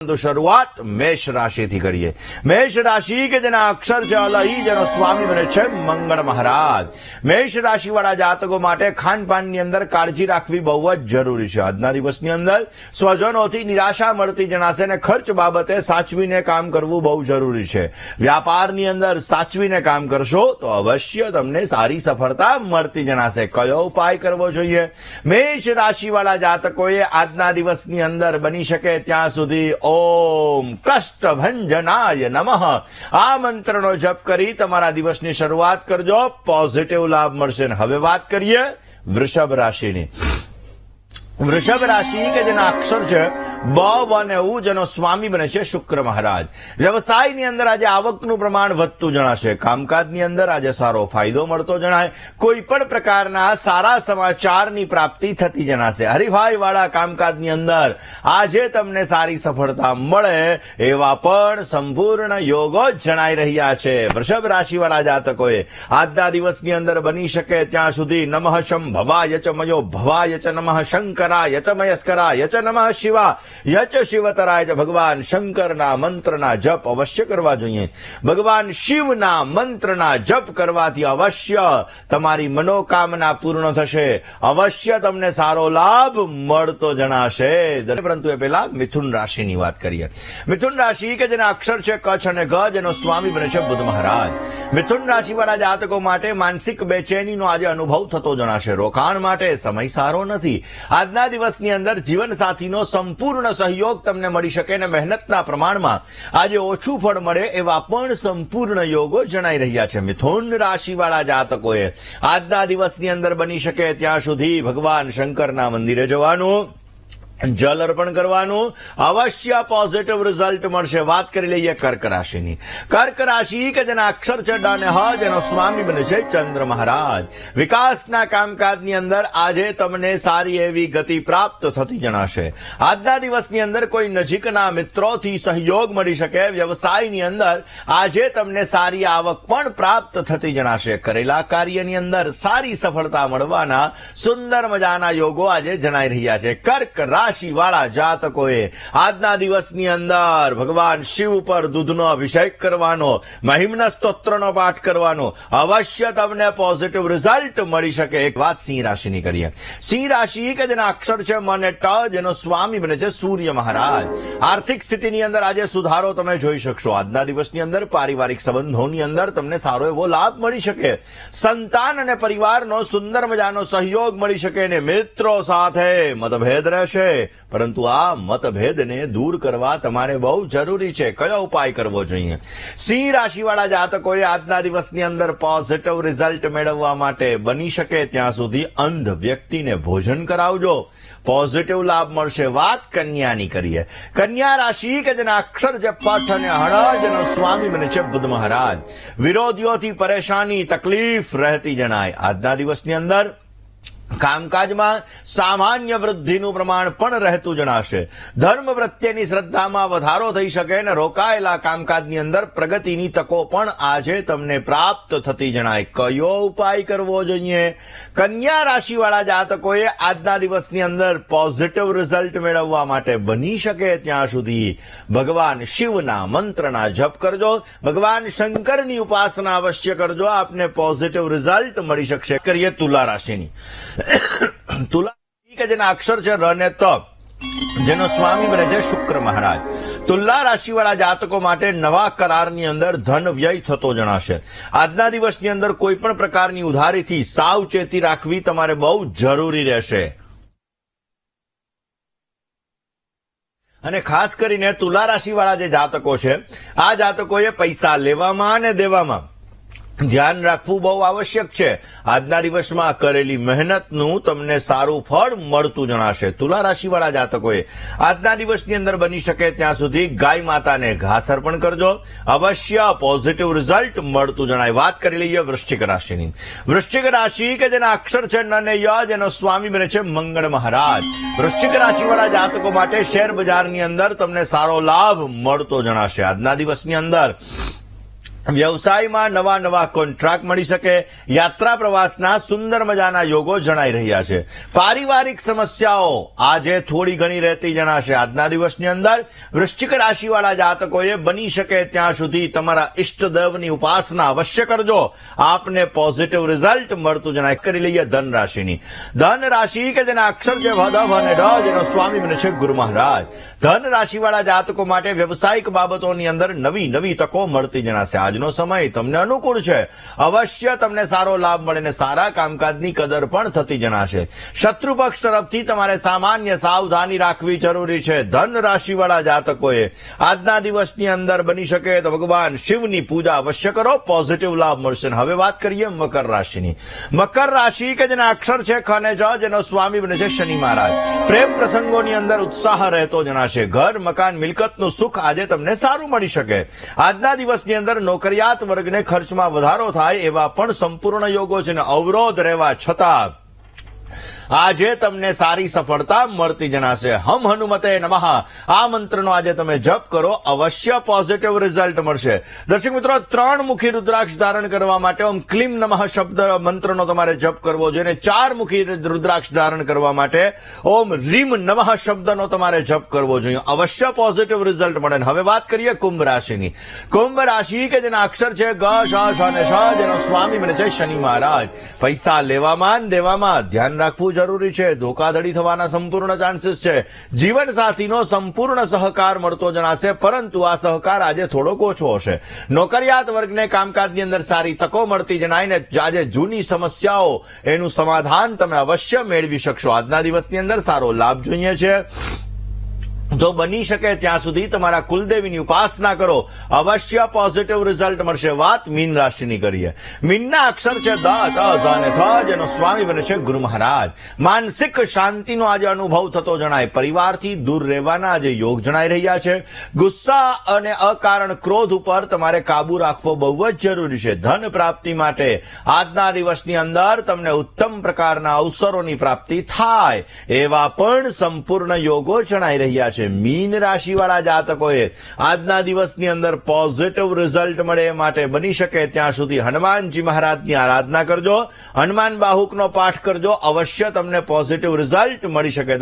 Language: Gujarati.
तो शुरुआत मेष राशि थी करिए। मेष राशि के जेना अक्षर છે અલહી જેનો સ્વામી બને છે મંગળ મહારાજ। મેષ રાશિ વાળા જાતકો માટે ખાનપાનની અંદર કાળજી રાખવી બહુ જ જરૂરી છે। આજના દિવસની અંદર સ્વજનોથી નિરાશા મળતી જણાશે અને ખર્ચ બાબતે સાચવીને કામ કરવું બહુ જરૂરી છે। વ્યાપારની અંદર સાચવીને કામ કરશો તો અવશ્ય તમને સારી સફળતા મળતી જણાશે। કયો ઉપાય કરવો જોઈએ? મેષ રાશિ વાળા જાતકોએ આજના દિવસની અંદર બની શકે ત્યાં સુધી ओम कष्टभंजनाय नमः आ मंत्रनो जप करी तमारा दिवसनी शरूआत करजो, पॉजिटिव लाभ मळशे। हवे वात करिए वृषभ राशिनी। वृषभ राशि के जेना अक्षर છે બ અને ઉ જેનો સ્વામી બને છે શુક્ર મહારાજ। વ્યવસાયની અંદર આજે આવકનું પ્રમાણ વધતું જણાશે। કામકાજની અંદર આજે સારો ફાયદો મળતો જણાય। કોઈ પણ પ્રકારના સારા સમાચારની પ્રાપ્તિ થતી જણાશે। હરિભાઈ વાળા કામકાજની અંદર આજે તમને સારી સફળતા મળે એવા પણ સંપૂર્ણ યોગો જણાઈ રહ્યા છે। વૃષભ રાશિ વાળા જાતકોએ આજના દિવસની અંદર બની શકે ત્યાં સુધી નમઃ શંભવાય ચ મયો ભવાય ચ નમઃ શંકરાય ચ મયસ્કરાય ચ નમઃ શિવા યચ શિવતરાય ચ ભગવાન શંકરના મંત્રના જપ અવશ્ય કરવા જોઈએ। ભગવાન શિવના મંત્રના જપ કરવાથી અવશ્ય તમારી મનોકામના પૂર્ણ થશે। અવશ્ય તમને સારો લાભ મળતો જણાશે। પરંતુ એ પહેલા મિથુન રાશિની વાત કરીએ। મિથુન રાશિ કે જેના અક્ષર છે કચ્છ અને ગ જેનો સ્વામી બને છે બુધ મહારાજ। મિથુન રાશિ વાળા જાતકો માટે માનસિક બેચેનીનો આજે અનુભવ થતો જણાશે। રોકાણ માટે સમય સારો નથી। આજના દિવસની અંદર જીવનસાથીનો સંપૂર્ણ સહયોગ તમને મળી શકે અને મહેનતના પ્રમાણમાં આજે ઓછું ફળ મળે એવા પણ સંપૂર્ણ યોગો જણાઈ રહ્યા છે। મિથુન રાશિ વાળા જાતકોએ આજના દિવસની અંદર બની શકે ત્યાં સુધી ભગવાન શંકરના મંદિરે જવાનું, જલ અર્પણ કરવાનું, અવશ્ય પોઝિટિવ રિઝલ્ટ મળશે। વાત કરી લઈએ કર્ક રાશિની। કર્ક રાશિ કે જેના અક્ષર છે ડ અને હ જેનો સ્વામી બને છે ચંદ્ર મહારાજ। વિકાસના કામકાજની અંદર આજે તમને સારી એવી ગતિ પ્રાપ્ત થતી જણાશે। આજના દિવસની અંદર કોઈ નજીકના મિત્રોથી સહયોગ મળી શકે। વ્યવસાયની અંદર આજે તમને સારી આવક પણ પ્રાપ્ત થતી જણાશે। કરેલા કાર્યની અંદર સારી સફળતા મળવાના સુંદર મજાના યોગો આજે જણાઈ રહ્યા છે। કર્ક રાશિ વાળા જાતકોએ આજના દિવસની અંદર ભગવાન શિવ પર દૂધનો અભિષેક કરવાનો, મહિમ્ન સ્તોત્રનો પાઠ કરવાનો, અવશ્ય તમને પોઝિટિવ રિઝલ્ટ મળી શકે। એક વાત સિંહ રાશિની કરીએ। સિંહ રાશિ કે જેના અક્ષર છે મ અને ટ જેનો સ્વામી બને છે સૂર્ય મહારાજ। આર્થિક સ્થિતિની અંદર આજે સુધારો તમે જોઈ શકશો। આજના દિવસની અંદર પારિવારિક સંબંધોની અંદર તમને સારો એવો લાભ મળી શકે। સંતાન અને પરિવારનો સુંદર મજાનો સહયોગ મળી શકે અને મિત્રો સાથે મતભેદ રહેશે, પરંતુ આ મતભેદને દૂર કરવા તમારે બહુ જરૂરી છે। કયો ઉપાય કરવો જોઈએ? સિંહ રાશિ વાળા જાતકોએ આજના દિવસની અંદર પોઝિટિવ રિઝલ્ટ મેળવવા માટે બની શકે ત્યાં સુધી અંધ વ્યક્તિને ભોજન કરાવજો, પોઝિટિવ લાભ મળશે। વાત કન્યાની કરીએ। કન્યા રાશિ કે જેના અક્ષર છે પઠ અને હળ જેનો સ્વામી બને છે બુધ મહારાજ। વિરોધીઓથી પરેશાની તકલીફ રહેતી જણાય। આજના દિવસની અંદર કામકાજમાં સામાન્ય વૃદ્ધિનું પ્રમાણ પણ રહેતું જણાશે। ધર્મ પ્રત્યેની શ્રદ્ધામાં વધારો થઈ શકે અને રોકાયેલા કામકાજની અંદર પ્રગતિની તકો પણ આજે તમને પ્રાપ્ત થતી જણાય। કયો ઉપાય કરવો જોઈએ? કન્યા રાશિવાળા જાતકોએ આજના દિવસની અંદર પોઝિટિવ રિઝલ્ટ મેળવવા માટે બની શકે ત્યાં સુધી ભગવાન શિવના મંત્રના જપ કરજો, ભગવાન શંકરની ઉપાસના અવશ્ય કરજો, આપને પોઝિટિવ રિઝલ્ટ મળી શકશે। કરીએ તુલા રાશિની। તુલા કે જેના અક્ષર છે ર ને ત જેનો સ્વામી બને છે શુક્ર મહારાજ। તુલા રાશિ વાળા જાતકો માટે નવા કરારની અંદર ધન વ્યય થતો જણાશે। આજના દિવસની અંદર કોઈ પણ પ્રકારની ઉધારીથી સાવચેતી રાખવી તમારે બહુ જરૂરી રહેશે। અને ખાસ કરીને તુલા રાશિ વાળા જે જાતકો છે આ જાતકોએ પૈસા લેવામાં અને દેવામાં ધ્યાન રાખવું બહુ આવશ્યક છે। આજના દિવસમાં કરેલી મહેનતનું તમને સારું ફળ મળતું જણાશે। તુલા રાશિવાળા જાતકોએ આજના દિવસની અંદર બની શકે ત્યાં સુધી ગાય માતાને ઘાસ અર્પણ કરજો, અવશ્ય પોઝિટિવ રિઝલ્ટ મળતું જણાય। વાત કરી લઈએ વૃશ્ચિક રાશિની। વૃશ્ચિક રાશિ કે જેના અક્ષર છે ન અને ય જેનો સ્વામી બને છે મંગળ મહારાજ। વૃશ્ચિક રાશિવાળા જાતકો માટે શેર બજારની અંદર તમને સારો લાભ મળતો જણાશે। આજના દિવસની અંદર વ્યવસાયમાં નવા નવા કોન્ટ્રાક્ટ મળી શકે, યાત્રા પ્રવાસના સુંદર મજાના યોગો જણાઈ રહ્યા છે. પારિવારિક સમસ્યાઓ આજે થોડી ઘણી રહેતી જણાશે. આજના દિવસની અંદર વૃશ્ચિક રાશિવાળા જાતકોએ બની શકે ત્યાં સુધી તમારા ઈષ્ટદેવની ઉપાસના અવશ્ય કરજો, આપને પોઝિટિવ રિઝલ્ટ મળતું જણાય. કરી લઈએ ધન રાશિની. ધન રાશિ કે જેના અક્ષર છે ભ અને ડ, જેનો સ્વામી બને છે ગુરુ મહારાજ. ધન રાશિવાળા જાતકો માટે વ્યવસાયિક બાબતોની અંદર નવી નવી તકો મળતી જણાશે. આજનો સમય તમને અનુકૂળ છે, અવશ્ય તમને સારો લાભ મળે ને સારા કામકાજની કદર પણ થતી જણાશે. શત્રુ પક્ષ તરફથી તમારે સામાન્ય સાવધાની રાખવી જરૂરી છે. ધન રાશિવાળા જાતકોએ આજના દિવસની અંદર બની શકે તો ભગવાન શિવની પૂજા અવશ્ય કરો, પોઝિટિવ લાભ મળશે. હવે વાત કરીએ મકર રાશિની. મકર રાશિ કે જેના અક્ષર છે ખ અને જ, જેનો સ્વામી બને છે શનિ મહારાજ. પ્રેમ પ્રસંગોની અંદર ઉત્સાહ રહેતો જણાશે. ઘર મકાન મિલકતનું સુખ આજે તમને સારું મળી શકે. આજના દિવસની અંદર નોકરિયાત વર્ગને ખર્ચમાં વધારો થાય એવા પણ સંપૂર્ણ યોગો છે ને અવરોધ રહેવા છતાં આજે તમને સારી સફળતા મળતી જણાશે. હમ હનુમતે નમઃ આ મંત્રનો આજે તમે જપ કરો, અવશ્ય પોઝિટિવ રિઝલ્ટ મળશે. દર્શક મિત્રો, 3 મુખી રુદ્રાક્ષ ધારણ કરવા માટે ઓમ ક્લીમ નમઃ શબ્દ મંત્રનો તમારે જપ કરવો જોઈએ. 4 મુખી રુદ્રાક્ષ ધારણ કરવા માટે ઓમ રીમ નમઃ શબ્દનો તમારે જપ કરવો જોઈએ. અવશ્ય પોઝિટિવ રિઝલ્ટ મળે. હવે વાત કરીએ કુંભ રાશિની. કુંભ રાશિ કે જેના અક્ષર છે ગ, શ, શ અને શ, જેનો સ્વામી બને છે શનિ મહારાજ. પૈસા લેવામાં દેવામાં ધ્યાન રાખવું જરૂરી છે. ધોકાધડી થવાના સંપૂર્ણ ચાન્સીસ છે. જીવન સાથીનો સંપૂર્ણ સહકાર મળતો જણાશે, પરંતુ આ સહકાર આજે થોડોક ઓછો હશે. નોકરિયાત વર્ગને કામકાજની અંદર સારી તકો મળતી જણાય ને આજે જૂની સમસ્યાઓ એનું સમાધાન તમે અવશ્ય મેળવી શકશો. આજના દિવસની અંદર સારો લાભ જોઈએ છે તો બની શકે ત્યાં સુધી તમારા કુલદેવીની ઉપાસના કરો, અવશ્ય પોઝિટિવ રિઝલ્ટ મળશે. વાત મીન રાશિની કરીએ. મીનના અક્ષર છે દ, ચ, ઝ અને થ, જેનો સ્વામી બને છે ગુરુ મહારાજ. માનસિક શાંતિનો આજે અનુભવ થતો જણાય. પરિવારથી દૂર રહેવાના આજે યોગ જણાઈ રહ્યા છે. ગુસ્સા અને અકારણ ક્રોધ ઉપર તમારે કાબુ રાખવો બહુ જ જરૂરી છે. ધન પ્રાપ્તિ માટે આજના દિવસની અંદર તમને ઉત્તમ પ્રકારના અવસરોની પ્રાપ્તિ થાય એવા પણ સંપૂર્ણ યોગો જણાઈ રહ્યા છે. મીન રાશિવાળા જાતકોએ આજના દિવસની અંદર પોઝિટિવ રિઝલ્ટ મળે એ માટે બની શકે ત્યાં સુધી હનુમાનજી મહારાજની આરાધના કરજો, હનુમાન બાહુકનો પાઠ કરજો, અવશ્ય તમને પોઝિટિવ રિઝલ્ટ મળી શકે.